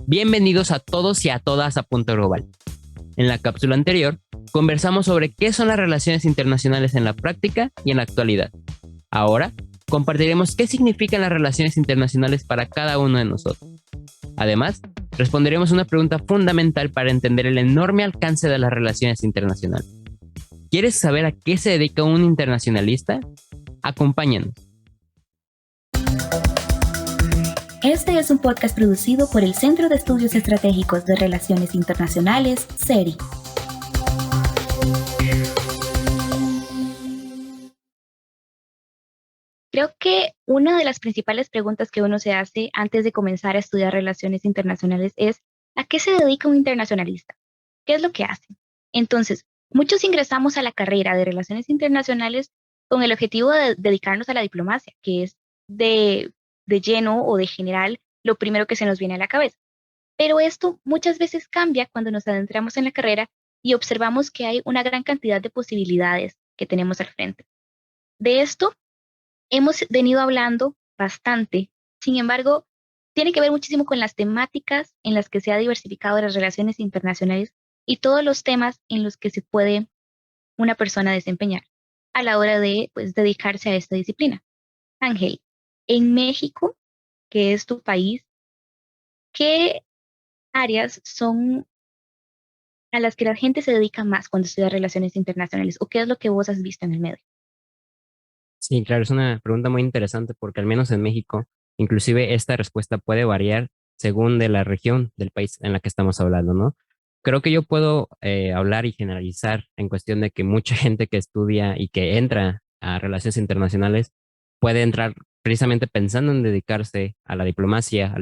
Bienvenidos a todos y a todas a Punto Global. En la cápsula anterior, conversamos sobre qué son las relaciones internacionales en la práctica y en la actualidad. Ahora, compartiremos qué significan las relaciones internacionales para cada uno de nosotros. Además, responderemos una pregunta fundamental para entender el enorme alcance de las relaciones internacionales. ¿Quieres saber a qué se dedica un internacionalista? Acompáñanos. Este es un podcast producido por el Centro de Estudios Estratégicos de Relaciones Internacionales, CERI. Creo que una de las principales preguntas que uno se hace antes de comenzar a estudiar relaciones internacionales es ¿a qué se dedica un internacionalista? ¿Qué es lo que hace? Entonces, muchos ingresamos a la carrera de relaciones internacionales con el objetivo de dedicarnos a la diplomacia, que es de lleno o de general lo primero que se nos viene a la cabeza. Pero esto muchas veces cambia cuando nos adentramos en la carrera y observamos que hay una gran cantidad de posibilidades que tenemos al frente. De esto hemos venido hablando bastante, sin embargo, tiene que ver muchísimo con las temáticas en las que se ha diversificado las relaciones internacionales y todos los temas en los que se puede una persona desempeñar a la hora de dedicarse a esta disciplina. Ángel, en México, que es tu país, ¿qué áreas son a las que la gente se dedica más cuando estudia relaciones internacionales? ¿O qué es lo que vos has visto en el medio? Sí, claro, es una pregunta muy interesante porque al menos en México, inclusive esta respuesta puede variar según de la región del país en la que estamos hablando, ¿no? Creo que yo puedo hablar y generalizar en cuestión de que mucha gente que estudia y que entra a relaciones internacionales puede entrar precisamente pensando en dedicarse a la diplomacia,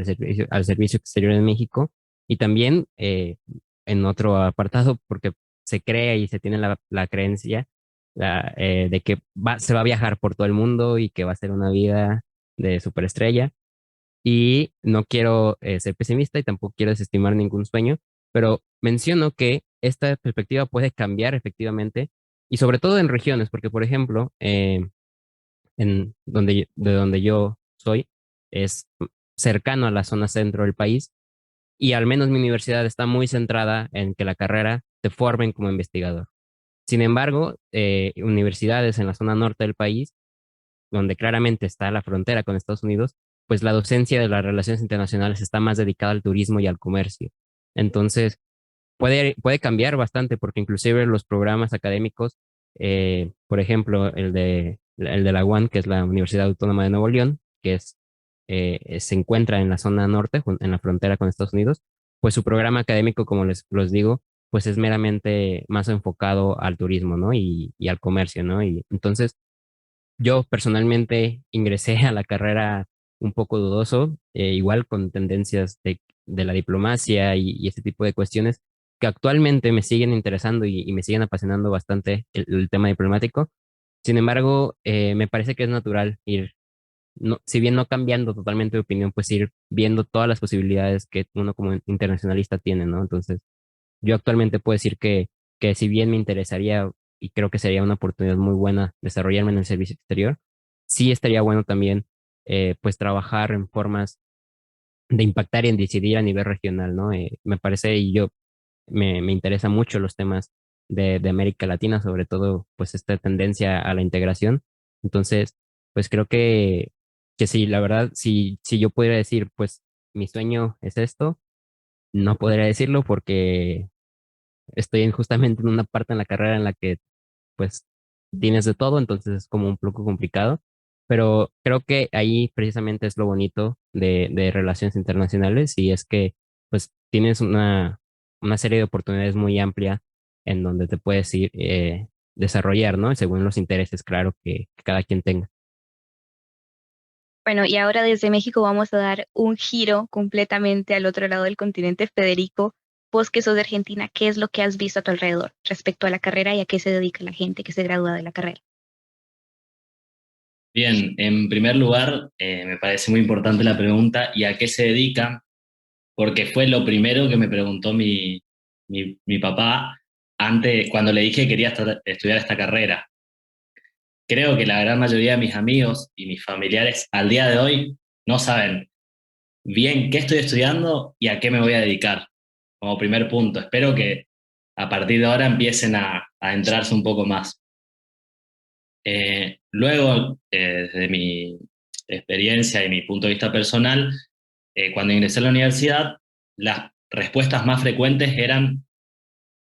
al servicio exterior en México y también en otro apartado porque se cree y se tiene la creencia de que se va a viajar por todo el mundo y que va a ser una vida de superestrella. Y no quiero ser pesimista y tampoco quiero desestimar ningún sueño, pero menciono que esta perspectiva puede cambiar efectivamente y sobre todo en regiones, porque por ejemplo, de donde yo soy, es cercano a la zona centro del país y al menos mi universidad está muy centrada en que la carrera te formen como investigador. Sin embargo, universidades en la zona norte del país, donde claramente está la frontera con Estados Unidos, pues la docencia de las relaciones internacionales está más dedicada al turismo y al comercio. Entonces, puede cambiar bastante porque inclusive los programas académicos, por ejemplo, el de la UAN, que es la Universidad Autónoma de Nuevo León, se encuentra en la zona norte, en la frontera con Estados Unidos, pues su programa académico, como los digo, pues es meramente más enfocado al turismo, ¿no? Y al comercio, ¿no? Y entonces yo personalmente ingresé a la carrera un poco dudoso, igual con tendencias de la diplomacia y ese tipo de cuestiones que actualmente me siguen interesando y me siguen apasionando bastante el tema diplomático. Sin embargo, me parece que es natural ir, no, si bien no cambiando totalmente de opinión, pues ir viendo todas las posibilidades que uno como internacionalista tiene, ¿no? Entonces, yo actualmente puedo decir que si bien me interesaría y creo que sería una oportunidad muy buena desarrollarme en el servicio exterior, sí estaría bueno también pues trabajar en formas de impactar y en decidir a nivel regional, ¿no? Me parece y me interesa mucho los temas de América Latina, sobre todo pues esta tendencia a la integración. Entonces, pues creo que sí, la verdad, si yo pudiera decir pues mi sueño es esto, no podría decirlo porque estoy justamente en una parte en la carrera en la que pues tienes de todo, entonces es como un poco complicado, pero creo que ahí precisamente es lo bonito de relaciones internacionales y es que pues tienes una serie de oportunidades muy amplia en donde te puedes ir desarrollar, ¿no? Según los intereses, claro, que cada quien tenga. Bueno, y ahora desde México vamos a dar un giro completamente al otro lado del continente. Federico, vos que sos de Argentina, ¿qué es lo que has visto a tu alrededor respecto a la carrera y a qué se dedica la gente que se gradúa de la carrera? Bien, en primer lugar, me parece muy importante la pregunta ¿y a qué se dedica? Porque fue lo primero que me preguntó mi papá antes, cuando le dije que quería estudiar esta carrera. Creo que la gran mayoría de mis amigos y mis familiares al día de hoy no saben bien qué estoy estudiando y a qué me voy a dedicar, como primer punto. Espero que a partir de ahora empiecen a entrarse un poco más. Luego, desde mi experiencia y mi punto de vista personal, cuando ingresé a la universidad, las respuestas más frecuentes eran,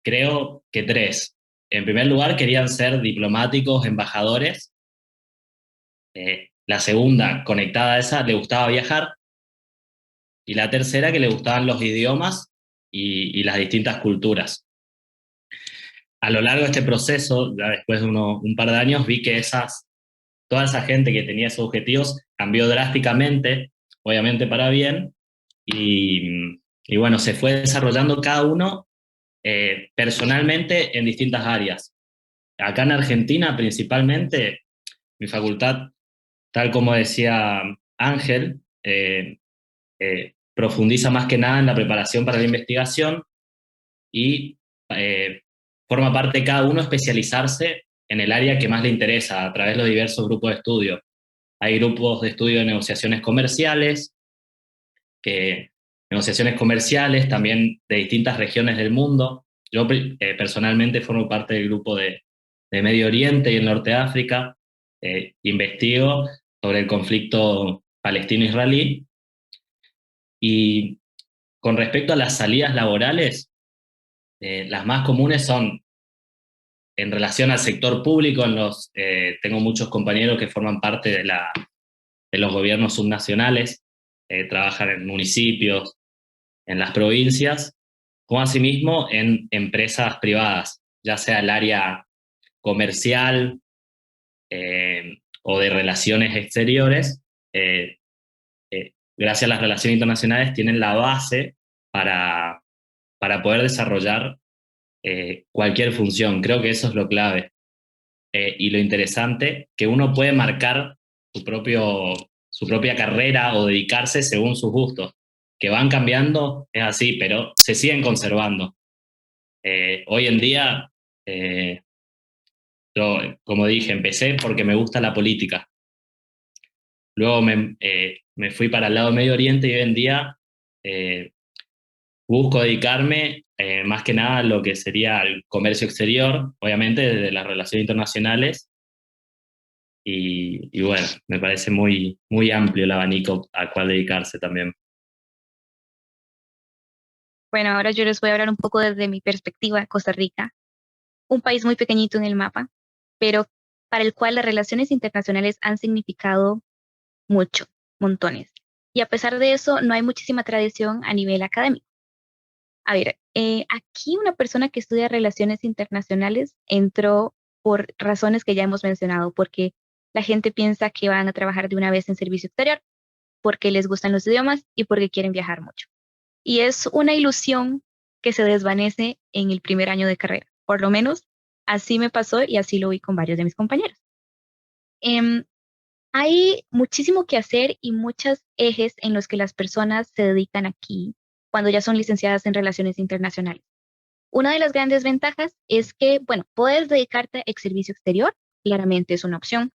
creo que tres. En primer lugar, querían ser diplomáticos, embajadores. La segunda, conectada a esa, le gustaba viajar. Y la tercera, que le gustaban los idiomas y las distintas culturas. A lo largo de este proceso, ya después de un par de años, vi que toda esa gente que tenía esos objetivos cambió drásticamente, obviamente para bien, y bueno, se fue desarrollando cada uno personalmente en distintas áreas. Acá en Argentina, principalmente, mi facultad, tal como decía Ángel, profundiza más que nada en la preparación para la investigación y eh, forma parte de cada uno especializarse en el área que más le interesa a través de los diversos grupos de estudio. Hay grupos de estudio de negociaciones comerciales, negociaciones comerciales también de distintas regiones del mundo. Yo personalmente formo parte del grupo de Medio Oriente y el Norte de África. Investigo sobre el conflicto palestino-israelí. Y con respecto a las salidas laborales, las más comunes son en relación al sector público. Tengo muchos compañeros que forman parte de los gobiernos subnacionales, trabajan en municipios, en las provincias, como asimismo en empresas privadas, ya sea el área comercial o de relaciones exteriores. eh, Gracias a las relaciones internacionales tienen la base para poder desarrollar cualquier función. Creo que eso es lo clave. Y lo interesante, que uno puede marcar su propia carrera o dedicarse según sus gustos, que van cambiando, es así, pero se siguen conservando. Hoy en día, eh, yo, como dije, empecé porque me gusta la política. Luego me fui para el lado de Medio Oriente y hoy en día eh, busco dedicarme más que nada a lo que sería el comercio exterior, obviamente desde las relaciones internacionales. Y bueno, me parece muy, muy amplio el abanico al cual dedicarse también. Bueno, ahora yo les voy a hablar un poco desde mi perspectiva, Costa Rica, un país muy pequeñito en el mapa, pero para el cual las relaciones internacionales han significado mucho, montones. Y a pesar de eso, no hay muchísima tradición a nivel académico. A ver, aquí una persona que estudia relaciones internacionales entró por razones que ya hemos mencionado, porque la gente piensa que van a trabajar de una vez en servicio exterior, porque les gustan los idiomas y porque quieren viajar mucho. Y es una ilusión que se desvanece en el primer año de carrera. Por lo menos así me pasó y así lo vi con varios de mis compañeros. Em, Hay muchísimo que hacer y muchos ejes en los que las personas se dedican aquí cuando ya son licenciadas en relaciones internacionales. Una de las grandes ventajas es que, bueno, puedes dedicarte al servicio exterior, claramente es una opción,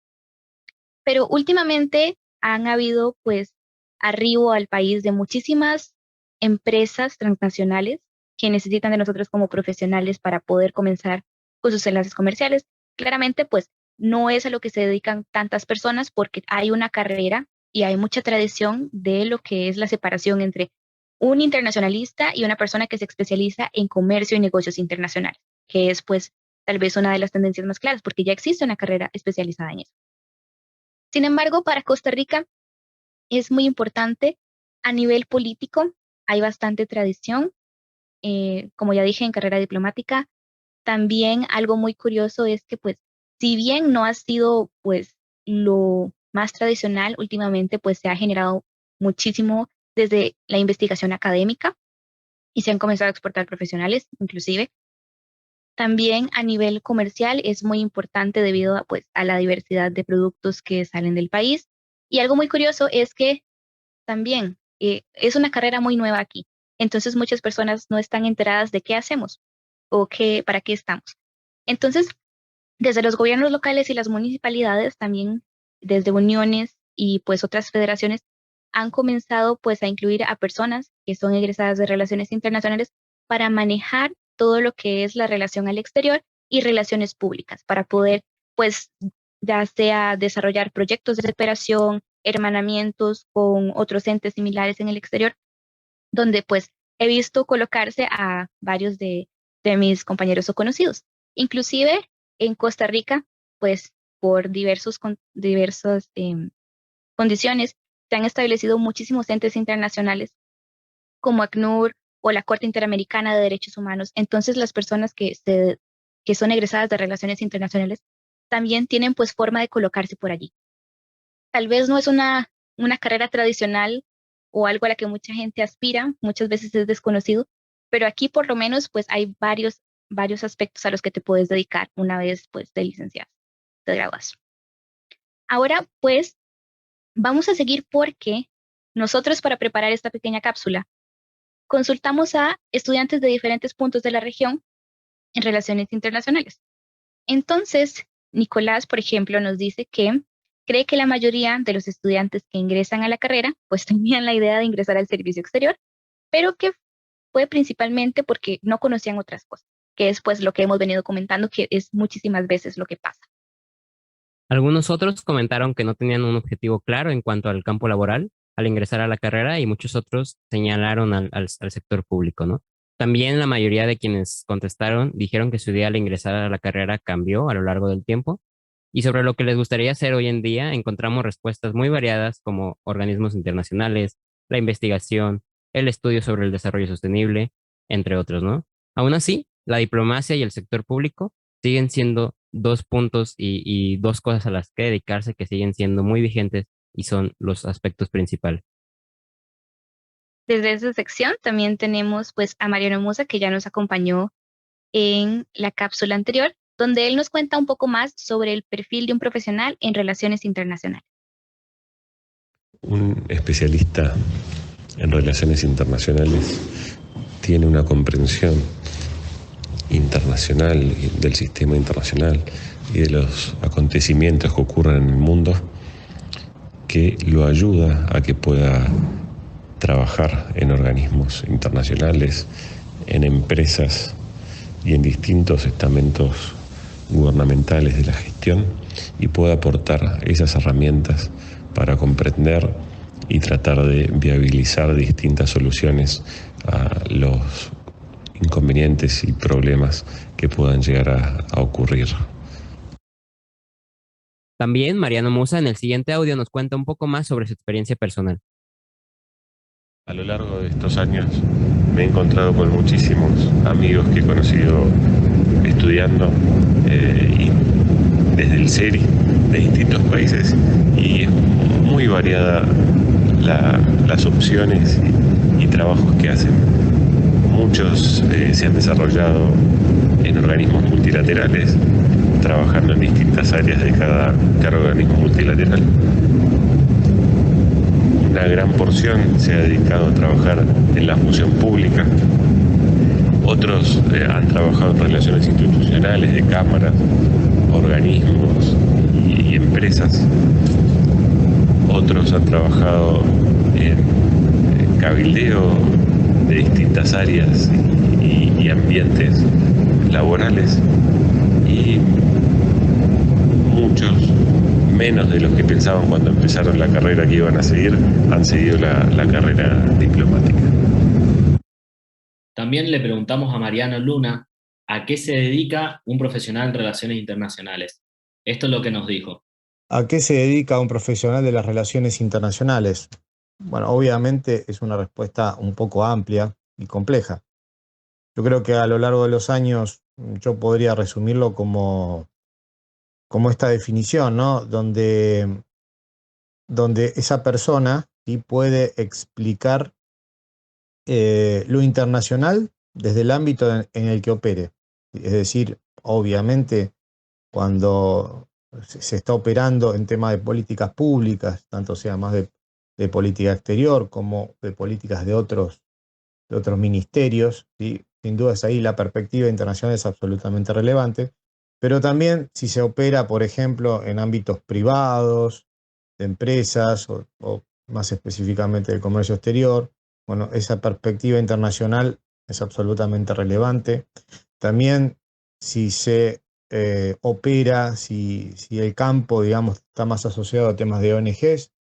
pero últimamente han habido pues arribo al país de muchísimas empresas transnacionales que necesitan de nosotros como profesionales para poder comenzar con sus enlaces comerciales. Claramente pues no es a lo que se dedican tantas personas porque hay una carrera y hay mucha tradición de lo que es la separación entre un internacionalista y una persona que se especializa en comercio y negocios internacionales, que es pues tal vez una de las tendencias más claras porque ya existe una carrera especializada en eso. Sin embargo, para Costa Rica es muy importante a nivel político, hay bastante tradición, como ya dije, en carrera diplomática. También algo muy curioso es que, pues, si bien no ha sido, pues, lo más tradicional últimamente, pues se ha generado muchísimo desde la investigación académica y se han comenzado a exportar profesionales, inclusive. También a nivel comercial es muy importante debido a, pues, a la diversidad de productos que salen del país. Y algo muy curioso es que también es una carrera muy nueva aquí. Entonces muchas personas no están enteradas de qué hacemos o para qué estamos. Entonces, desde los gobiernos locales y las municipalidades, también desde uniones y pues otras federaciones, han comenzado pues a incluir a personas que son egresadas de relaciones internacionales para manejar todo lo que es la relación al exterior y relaciones públicas, para poder pues ya sea desarrollar proyectos de cooperación, hermanamientos con otros entes similares en el exterior, donde pues he visto colocarse a varios de mis compañeros o conocidos. Inclusive en Costa Rica, pues por diversas condiciones, se han establecido muchísimos entes internacionales como ACNUR o la Corte Interamericana de Derechos Humanos. Entonces las personas que son egresadas de relaciones internacionales también tienen pues forma de colocarse por allí. Tal vez no es una carrera tradicional o algo a la que mucha gente aspira, muchas veces es desconocido, pero aquí por lo menos pues hay varios aspectos a los que te puedes dedicar una vez pues de licenciado, te gradúas. Ahora pues vamos a seguir porque nosotros para preparar esta pequeña cápsula consultamos a estudiantes de diferentes puntos de la región en relaciones internacionales. Entonces, Nicolás, por ejemplo, nos dice que cree que la mayoría de los estudiantes que ingresan a la carrera pues tenían la idea de ingresar al servicio exterior, pero que fue principalmente porque no conocían otras cosas, que es pues lo que hemos venido comentando, que es muchísimas veces lo que pasa. Algunos otros comentaron que no tenían un objetivo claro en cuanto al campo laboral al ingresar a la carrera y muchos otros señalaron al sector público, ¿no? También la mayoría de quienes contestaron dijeron que su idea al ingresar a la carrera cambió a lo largo del tiempo y sobre lo que les gustaría hacer hoy en día encontramos respuestas muy variadas como organismos internacionales, la investigación, el estudio sobre el desarrollo sostenible, entre otros, ¿no? Aún así, la diplomacia y el sector público siguen siendo dos puntos y dos cosas a las que dedicarse que siguen siendo muy vigentes y son los aspectos principales. Desde esa sección también tenemos pues a Mariano Musa, que ya nos acompañó en la cápsula anterior, donde él nos cuenta un poco más sobre el perfil de un profesional en relaciones internacionales. Un especialista en relaciones internacionales tiene una comprensión internacional del sistema internacional y de los acontecimientos que ocurren en el mundo que lo ayuda a que pueda trabajar en organismos internacionales, en empresas y en distintos estamentos gubernamentales de la gestión y pueda aportar esas herramientas para comprender y tratar de viabilizar distintas soluciones a los inconvenientes y problemas que puedan llegar a ocurrir. También Mariano Musa en el siguiente audio nos cuenta un poco más sobre su experiencia personal. A lo largo de estos años me he encontrado con muchísimos amigos que he conocido estudiando y desde el CERI de distintos países y es muy variada las opciones y trabajos que hacen. Muchos se han desarrollado en organismos multilaterales, trabajando en distintas áreas de cada organismo multilateral. Una gran porción se ha dedicado a trabajar en la función pública. Otros han trabajado en relaciones institucionales de cámaras, organismos y empresas. Otros han trabajado en cabildeo de distintas áreas y ambientes laborales. Y muchos, menos de los que pensaban cuando empezaron la carrera que iban a seguir, han seguido la carrera diplomática. También le preguntamos a Mariano Luna a qué se dedica un profesional en relaciones internacionales. Esto es lo que nos dijo. ¿A qué se dedica un profesional de las relaciones internacionales? Bueno, obviamente es una respuesta un poco amplia y compleja. Yo creo que a lo largo de los años yo podría resumirlo como esta definición, ¿no? Donde esa persona sí puede explicar lo internacional desde el ámbito en el que opere. Es decir, obviamente, cuando se está operando en temas de políticas públicas, tanto sea más de política exterior como de políticas de otros ministerios, ¿sí? Sin duda es ahí la perspectiva internacional es absolutamente relevante, pero también si se opera, por ejemplo, en ámbitos privados, de empresas o más específicamente del comercio exterior. Bueno, esa perspectiva internacional es absolutamente relevante. También si se opera, si el campo, digamos, está más asociado a temas de ONGs,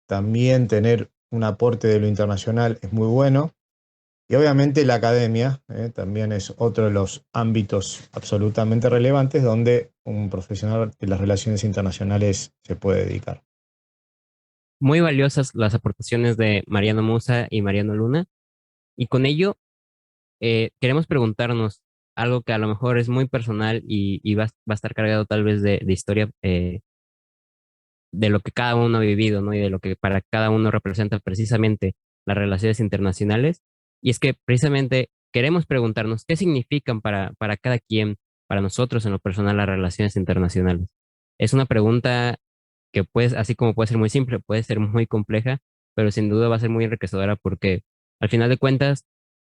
también tener un aporte de lo internacional es muy bueno. Y obviamente la academia también es otro de los ámbitos absolutamente relevantes donde un profesional de las relaciones internacionales se puede dedicar. Muy valiosas las aportaciones de Mariano Musa y Mariano Luna. Y con ello, queremos preguntarnos algo que a lo mejor es muy personal y va a estar cargado tal vez de historia, de lo que cada uno ha vivido, ¿no? Y de lo que para cada uno representa precisamente las relaciones internacionales. Y es que precisamente queremos preguntarnos qué significan para cada quien, para nosotros en lo personal, las relaciones internacionales. Es una pregunta que puede, así como puede ser muy simple, puede ser muy compleja, pero sin duda va a ser muy enriquecedora porque al final de cuentas,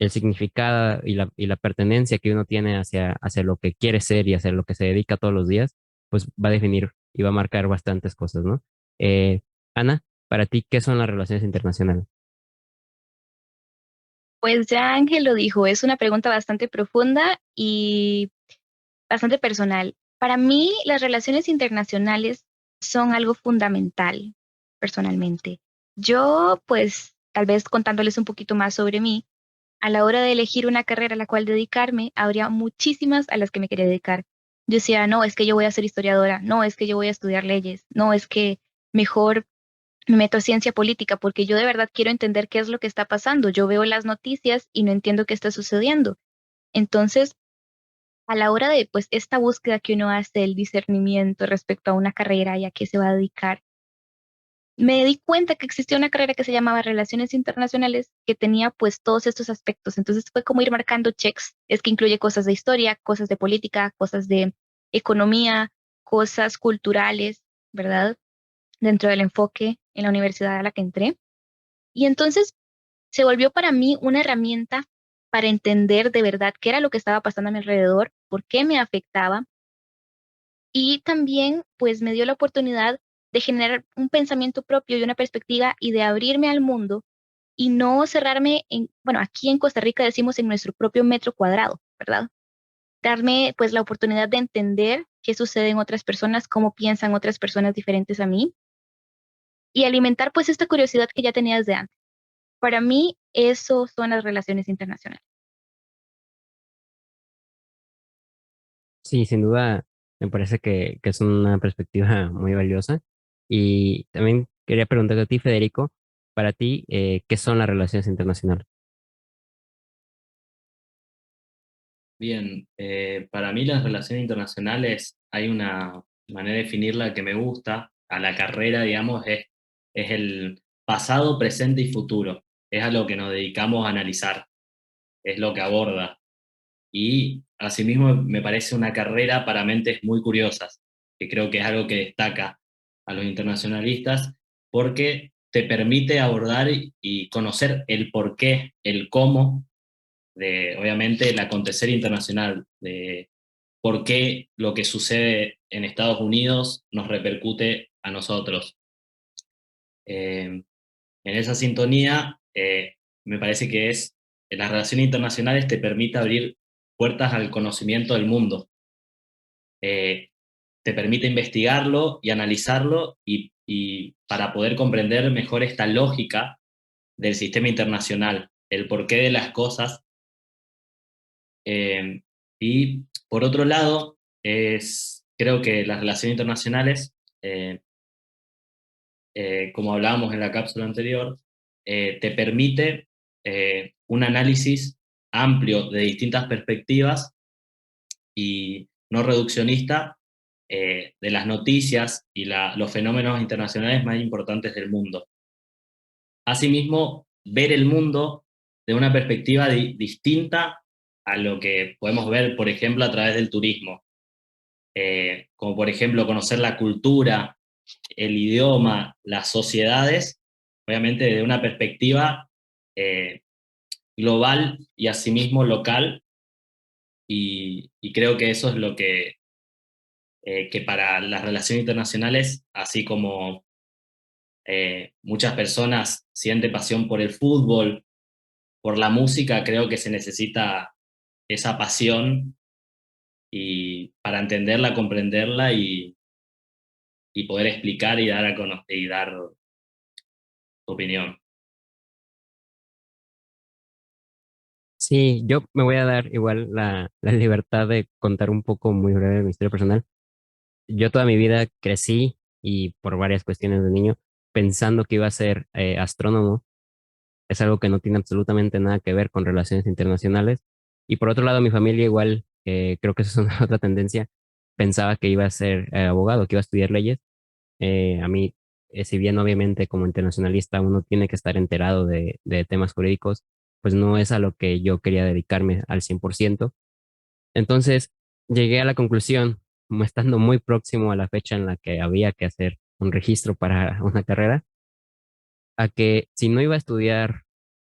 el significado y la pertenencia que uno tiene hacia lo que quiere ser y hacia lo que se dedica todos los días, pues va a definir y va a marcar bastantes cosas, ¿no? Eh, Ana, para ti, ¿qué son las relaciones internacionales? Pues ya Ángel lo dijo, es una pregunta bastante profunda y bastante personal. Para mí, las relaciones internacionales son algo fundamental, personalmente. Yo, pues, tal vez contándoles un poquito más sobre mí, a la hora de elegir una carrera a la cual dedicarme, habría muchísimas a las que me quería dedicar. Yo decía, no, es que yo voy a ser historiadora, no, es que yo voy a estudiar leyes, no, es que mejor me meto a ciencia política porque yo de verdad quiero entender qué es lo que está pasando. Yo veo las noticias y no entiendo qué está sucediendo. Entonces, a la hora de pues esta búsqueda que uno hace, el discernimiento respecto a una carrera y a qué se va a dedicar, me di cuenta que existía una carrera que se llamaba Relaciones Internacionales que tenía pues todos estos aspectos. Entonces fue como ir marcando checks. Es que incluye cosas de historia, cosas de política, cosas de economía, cosas culturales, ¿verdad? Dentro del enfoque en la universidad a la que entré. Y entonces se volvió para mí una herramienta para entender de verdad qué era lo que estaba pasando a mi alrededor, por qué me afectaba y también pues me dio la oportunidad de generar un pensamiento propio y una perspectiva y de abrirme al mundo y no cerrarme en, bueno, aquí en Costa Rica decimos en nuestro propio metro cuadrado, ¿verdad? Darme pues la oportunidad de entender qué sucede en otras personas, cómo piensan otras personas diferentes a mí y alimentar pues esta curiosidad que ya tenía desde antes. Para mí, eso son las relaciones internacionales. Sí, sin duda, me parece que es una perspectiva muy valiosa. Y también quería preguntarte a ti, Federico, para ti, ¿qué son las relaciones internacionales? Bien, para mí las relaciones internacionales hay una manera de definirla que me gusta, a la carrera, digamos, es el pasado, presente y futuro. Es a lo que nos dedicamos a analizar, es lo que aborda. Y asimismo me parece una carrera para mentes muy curiosas, que creo que es algo que destaca a los internacionalistas, porque te permite abordar y conocer el porqué, el cómo de, obviamente, el acontecer internacional, de por qué lo que sucede en Estados Unidos nos repercute a nosotros. En esa sintonía, me parece que es, las relaciones internacionales te permite abrir puertas al conocimiento del mundo, eh, te permite investigarlo y analizarlo y para poder comprender mejor esta lógica del sistema internacional, el porqué de las cosas. Eh, y por otro lado, creo que las relaciones internacionales, eh, como hablábamos en la cápsula anterior, te permite un análisis amplio de distintas perspectivas y no reduccionista de las noticias y los fenómenos internacionales más importantes del mundo. Asimismo, ver el mundo de una perspectiva distinta a lo que podemos ver, por ejemplo, a través del turismo. Como por ejemplo conocer la cultura, el idioma, las sociedades, obviamente desde una perspectiva eh, global y asimismo local, y creo que eso es lo que para las relaciones internacionales, así como muchas personas sienten pasión por el fútbol, por la música. Creo que se necesita esa pasión y para entenderla, comprenderla y poder explicar y dar a conocer y dar tu opinión. Sí, yo me voy a dar igual la libertad de contar un poco muy breve mi historia personal. Yo toda mi vida crecí y por varias cuestiones de niño pensando que iba a ser astrónomo. Es algo que no tiene absolutamente nada que ver con relaciones internacionales. Y por otro lado, mi familia igual, creo que eso es una otra tendencia, pensaba que iba a ser abogado, que iba a estudiar leyes. A mí, si bien obviamente como internacionalista uno tiene que estar enterado de temas jurídicos, pues no es a lo que yo quería dedicarme al 100%. Entonces, llegué a la conclusión, como estando muy próximo a la fecha en la que había que hacer un registro para una carrera, a que si no iba a estudiar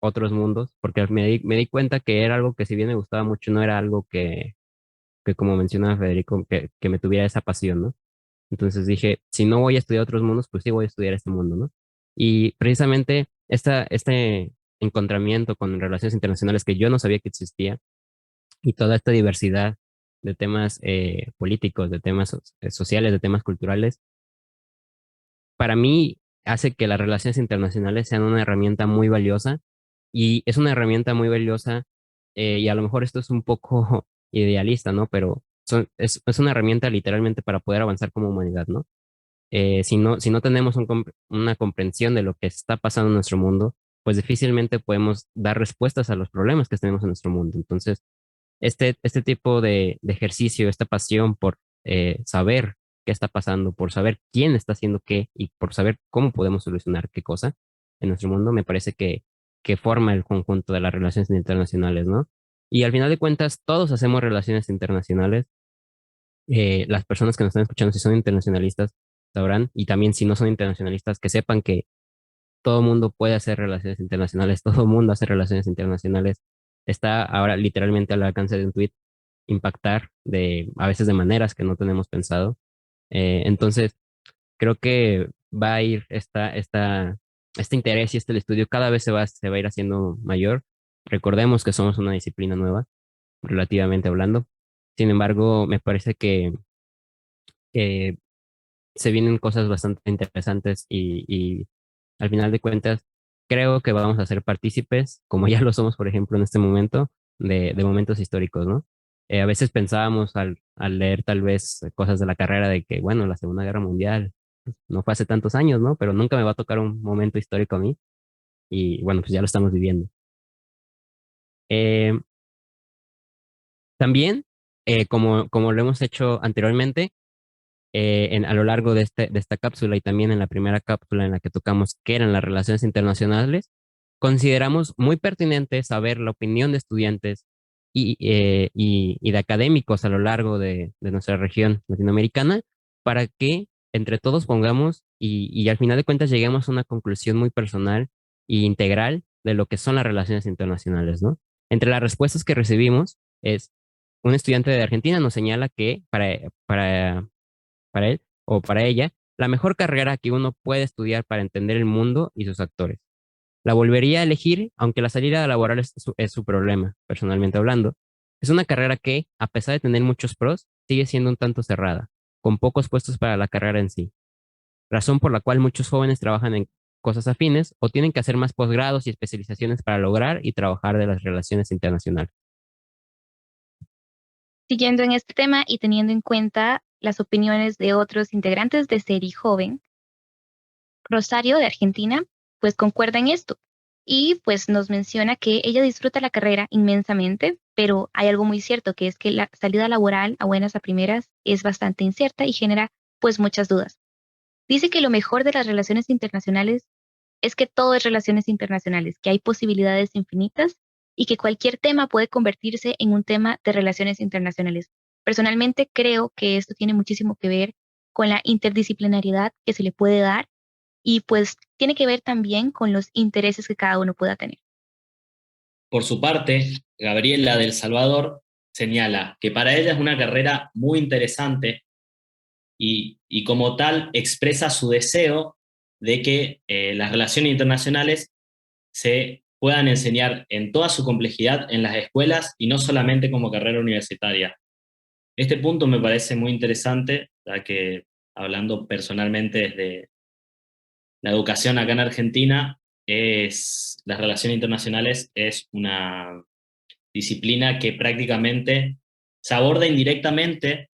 otros mundos, porque me di cuenta que era algo que si bien me gustaba mucho, no era algo que como mencionaba Federico, que me tuviera esa pasión, ¿no? Entonces dije, si no voy a estudiar otros mundos, pues sí voy a estudiar este mundo, ¿no? Y precisamente este encontramiento con relaciones internacionales que yo no sabía que existía y toda esta diversidad de temas políticos, de temas sociales, de temas culturales, para mí hace que las relaciones internacionales sean una herramienta muy valiosa y es una herramienta muy valiosa y a lo mejor esto es un poco idealista, ¿no? Pero es una herramienta literalmente para poder avanzar como humanidad, ¿no? Si no tenemos una comprensión de lo que está pasando en nuestro mundo, pues difícilmente podemos dar respuestas a los problemas que tenemos en nuestro mundo. Entonces, este tipo de ejercicio, esta pasión por saber qué está pasando, por saber quién está haciendo qué y por saber cómo podemos solucionar qué cosa en nuestro mundo, me parece que forma el conjunto de las relaciones internacionales, ¿no? Y al final de cuentas, todos hacemos relaciones internacionales. Las personas que nos están escuchando, si son internacionalistas, sabrán, y también si no son internacionalistas, que sepan que todo mundo puede hacer relaciones internacionales, todo mundo hace relaciones internacionales. Está ahora literalmente al alcance de un tweet impactar a veces de maneras que no tenemos pensado. Entonces, creo que va a ir este interés y este estudio cada vez se va a ir haciendo mayor. Recordemos que somos una disciplina nueva, relativamente hablando. Sin embargo, me parece que se vienen cosas bastante interesantes y al final de cuentas creo que vamos a ser partícipes, como ya lo somos, por ejemplo, en este momento, de momentos históricos, ¿no? A veces pensábamos al leer tal vez cosas de la carrera de que, bueno, la Segunda Guerra Mundial pues, no fue hace tantos años, ¿no? Pero nunca me va a tocar un momento histórico a mí y bueno, pues ya lo estamos viviendo. Eh, También, como lo hemos hecho anteriormente, a lo largo de esta cápsula y también en la primera cápsula en la que tocamos que eran las relaciones internacionales, consideramos muy pertinente saber la opinión de estudiantes y de académicos a lo largo de nuestra región latinoamericana para que entre todos pongamos y al final de cuentas lleguemos a una conclusión muy personal e integral de lo que son las relaciones internacionales, ¿no? Entre las respuestas que recibimos es un estudiante de Argentina nos señala que para él o para ella, la mejor carrera que uno puede estudiar para entender el mundo y sus actores. La volvería a elegir, aunque la salida laboral es su problema, personalmente hablando. Es una carrera que, a pesar de tener muchos pros, sigue siendo un tanto cerrada, con pocos puestos para la carrera en sí. Razón por la cual muchos jóvenes trabajan en cosas afines o tienen que hacer más posgrados y especializaciones para lograr y trabajar de las relaciones internacionales. Siguiendo en este tema y teniendo en cuenta las opiniones de otros integrantes de Seri Joven, Rosario de Argentina, pues concuerda en esto y pues nos menciona que ella disfruta la carrera inmensamente, pero hay algo muy cierto que es que la salida laboral a buenas a primeras es bastante incierta y genera pues muchas dudas. Dice que lo mejor de las relaciones internacionales es que todo es relaciones internacionales, que hay posibilidades infinitas y que cualquier tema puede convertirse en un tema de relaciones internacionales. Personalmente creo que esto tiene muchísimo que ver con la interdisciplinariedad que se le puede dar y pues tiene que ver también con los intereses que cada uno pueda tener. Por su parte, Gabriela del Salvador señala que para ella es una carrera muy interesante y como tal expresa su deseo de que las relaciones internacionales se puedan enseñar en toda su complejidad en las escuelas y no solamente como carrera universitaria. Este punto me parece muy interesante, ya que hablando personalmente desde la educación acá en Argentina, las relaciones internacionales es una disciplina que prácticamente se aborda indirectamente,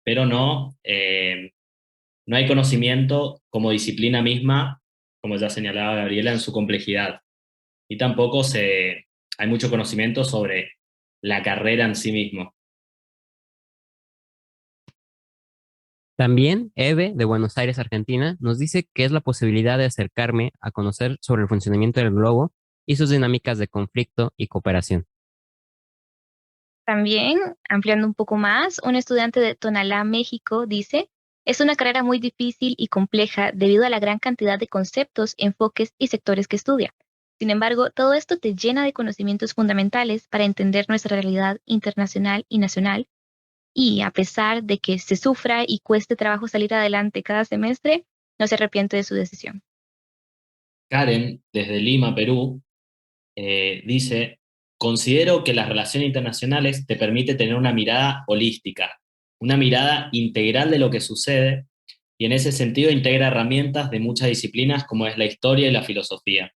pero no hay conocimiento como disciplina misma, como ya señalaba Gabriela, en su complejidad. Y tampoco hay mucho conocimiento sobre la carrera en sí mismo. También Eve, de Buenos Aires, Argentina, nos dice que es la posibilidad de acercarme a conocer sobre el funcionamiento del globo y sus dinámicas de conflicto y cooperación. También, ampliando un poco más, un estudiante de Tonalá, México, dice, es una carrera muy difícil y compleja debido a la gran cantidad de conceptos, enfoques y sectores que estudia. Sin embargo, todo esto te llena de conocimientos fundamentales para entender nuestra realidad internacional y nacional. Y a pesar de que se sufra y cueste trabajo salir adelante cada semestre, no se arrepiente de su decisión. Karen, desde Lima, Perú, dice, considero que las relaciones internacionales te permite tener una mirada holística, una mirada integral de lo que sucede, y en ese sentido integra herramientas de muchas disciplinas como es la historia y la filosofía.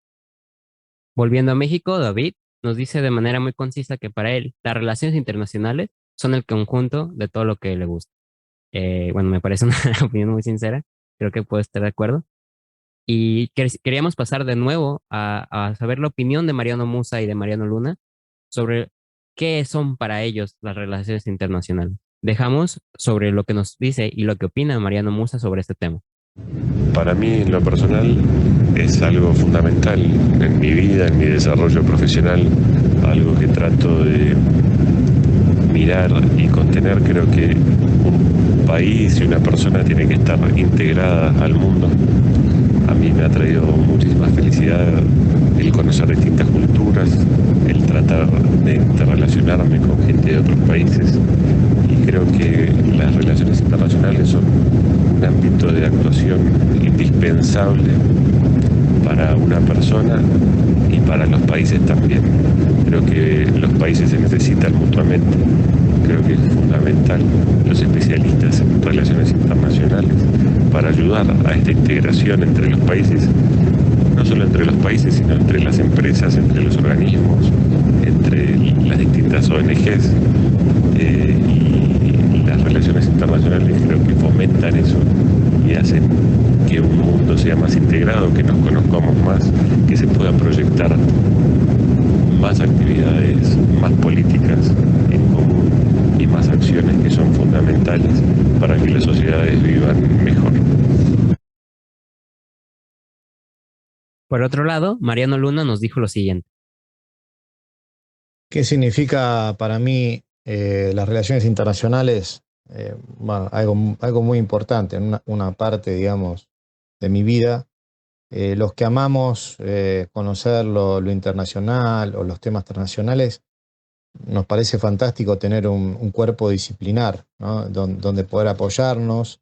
Volviendo a México, David nos dice de manera muy concisa que para él las relaciones internacionales son el conjunto de todo lo que le gusta. Bueno, me parece una opinión muy sincera, creo que puedo estar de acuerdo. Y queríamos pasar de nuevo a saber la opinión de Mariano Musa y de Mariano Luna sobre qué son para ellos las relaciones internacionales. Dejamos sobre lo que nos dice y lo que opina Mariano Musa sobre este tema. Para mí, en lo personal, es algo fundamental en mi vida, en mi desarrollo profesional, algo que trato de mirar y contener. Creo que un país y una persona tiene que estar integrada al mundo. A mí me ha traído muchísima felicidad el conocer distintas culturas, el tratar de interrelacionarme con gente de otros países, y creo que las relaciones internacionales son un ámbito de actuación indispensable para una persona y para los países también. Creo que los países se necesitan mutuamente. Creo que es fundamental los especialistas en relaciones internacionales para ayudar a esta integración entre los países, no solo entre los países, sino entre las empresas, entre los organismos, entre las distintas ONGs, y las relaciones internacionales creo que fomentan eso y hacen que un mundo sea más integrado, que nos conozcamos más, que se pueda proyectar más actividades, más políticas en común y más acciones que son fundamentales para que las sociedades vivan mejor. Por otro lado, Mariano Luna nos dijo lo siguiente. ¿Qué significa para mí las relaciones internacionales? Bueno, algo muy importante, una parte, digamos, de mi vida. Los que amamos conocer lo internacional o los temas internacionales, nos parece fantástico tener un cuerpo disciplinar, ¿no? Donde poder apoyarnos,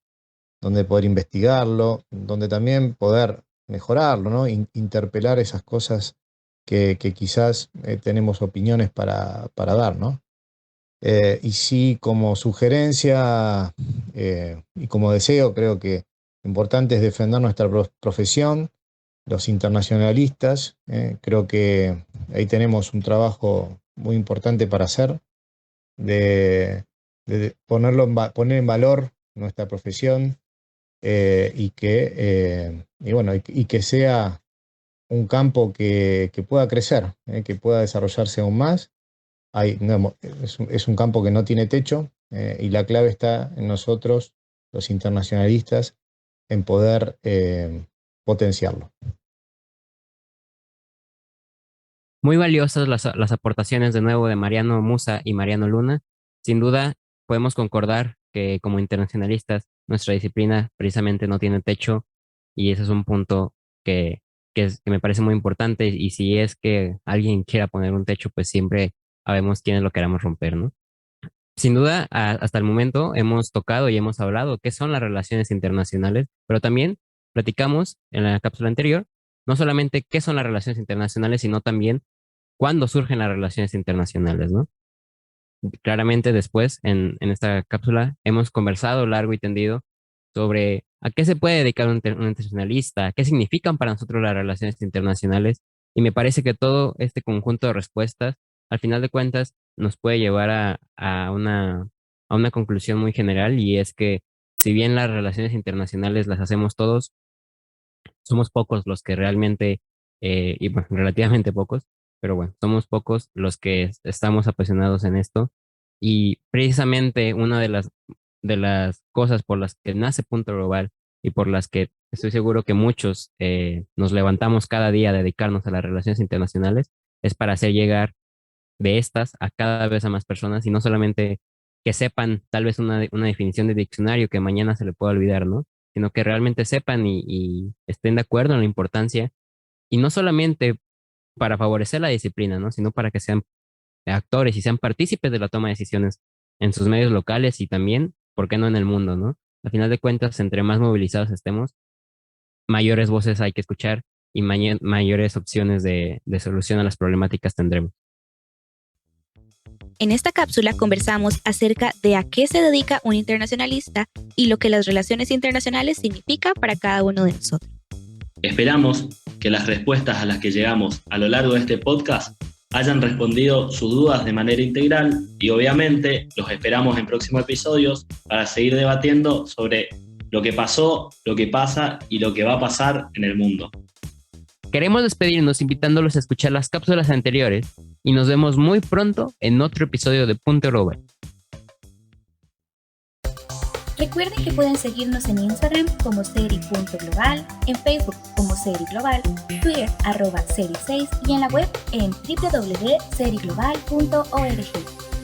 donde poder investigarlo, donde también poder mejorarlo, ¿no? Interpelar esas cosas que quizás tenemos opiniones para dar, ¿no? Y sí, como sugerencia y como deseo, creo que importante es defender nuestra profesión, los internacionalistas. Creo que ahí tenemos un trabajo muy importante para hacer, de poner en valor nuestra profesión, y que sea un campo que pueda crecer, que pueda desarrollarse aún más. No, es un campo que no tiene techo, y la clave está en nosotros, los internacionalistas, en poder potenciarlo. Muy valiosas las aportaciones de nuevo de Mariano Musa y Mariano Luna. Sin duda, podemos concordar que como internacionalistas, nuestra disciplina precisamente no tiene techo y ese es un punto que me parece muy importante y si es que alguien quiera poner un techo, pues siempre sabemos quiénes lo queramos romper, ¿no? Sin duda, hasta el momento hemos tocado y hemos hablado qué son las relaciones internacionales, pero también platicamos en la cápsula anterior, no solamente qué son las relaciones internacionales, sino también cuándo surgen las relaciones internacionales, ¿no? Claramente después, en esta cápsula, hemos conversado largo y tendido sobre a qué se puede dedicar un internacionalista, qué significan para nosotros las relaciones internacionales, y me parece que todo este conjunto de respuestas, al final de cuentas, nos puede llevar a una conclusión muy general, y es que si bien las relaciones internacionales las hacemos todos, somos pocos los que realmente, y bueno, relativamente pocos, pero bueno, somos pocos los que estamos apasionados en esto. Y precisamente una de las cosas por las que nace Punto Global y por las que estoy seguro que muchos nos levantamos cada día a dedicarnos a las relaciones internacionales es para hacer llegar de estas a cada vez a más personas, y no solamente que sepan tal vez una definición de diccionario que mañana se le pueda olvidar, ¿no? Sino que realmente sepan y estén de acuerdo en la importancia, y no solamente para favorecer la disciplina, ¿no? Sino para que sean actores y sean partícipes de la toma de decisiones en sus medios locales y también, ¿por qué no en el mundo, ¿no? Al final de cuentas, entre más movilizados estemos, mayores voces hay que escuchar y mayores opciones de solución a las problemáticas tendremos. En esta cápsula conversamos acerca de a qué se dedica un internacionalista y lo que las relaciones internacionales significa para cada uno de nosotros. Esperamos que las respuestas a las que llegamos a lo largo de este podcast hayan respondido sus dudas de manera integral, y obviamente los esperamos en próximos episodios para seguir debatiendo sobre lo que pasó, lo que pasa y lo que va a pasar en el mundo. Queremos despedirnos invitándolos a escuchar las cápsulas anteriores y nos vemos muy pronto en otro episodio de Punto Global. Recuerden que pueden seguirnos en Instagram como seri.global, en Facebook como Seri Global, Twitter @seri6 y en la web en www.seriglobal.org.